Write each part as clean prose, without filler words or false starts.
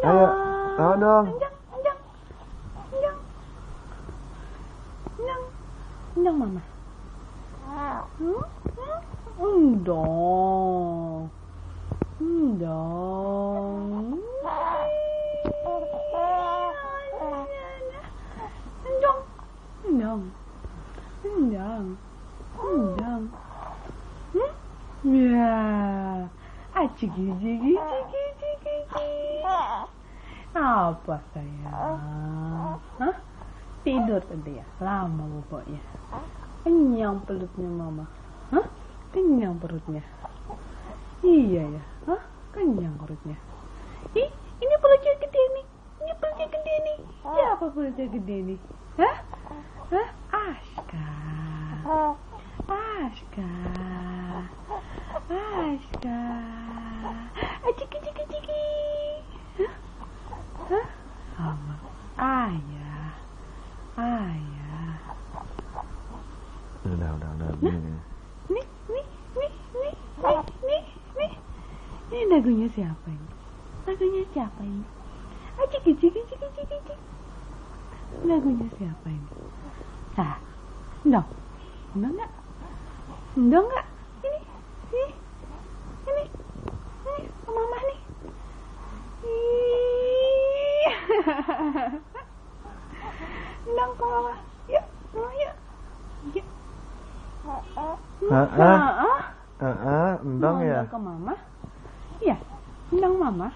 Ayo, mau dong. Endang mama. Endang. Ya, ciki. Apa sayang? Hah? Tidur tadi ya? Lama boboknya. Kenyang pelutnya mama. Hah? Kenyang perutnya. Iya ya? Hah? Kenyang perutnya. Ih, ini perutnya gede nih. Ini perutnya gede nih. Siapa perutnya gede nih? Hah? Aska. Ciki. Hah? Mama. Ayah. Udah. Nih. Ini lagunya siapa ini? Ciki. Lagunya siapa ini? Endang nggak? Ini mama nih. Endang ke mama. Yuk. Endang ya. Ke mama. Iya, endang mama.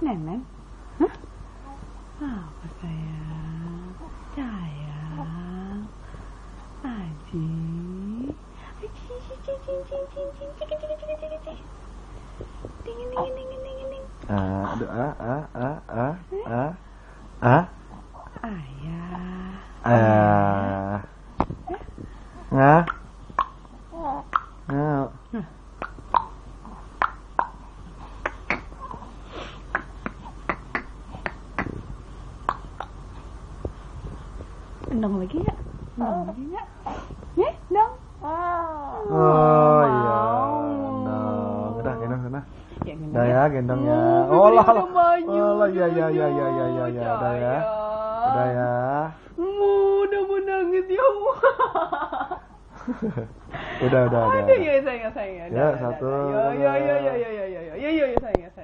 Nenek. Hah? Apa sayang? Aji. Ding. Aduh, Ayah. Endang lagi ya? Endang. Oh iya, gendong. Udah, gendong sana. Udah ya, gendong ya. Oh lah, ya. Udah ya. Udah menangis ya. Udah. Aduh, ya sayang. Ya, satu. Ya sayang.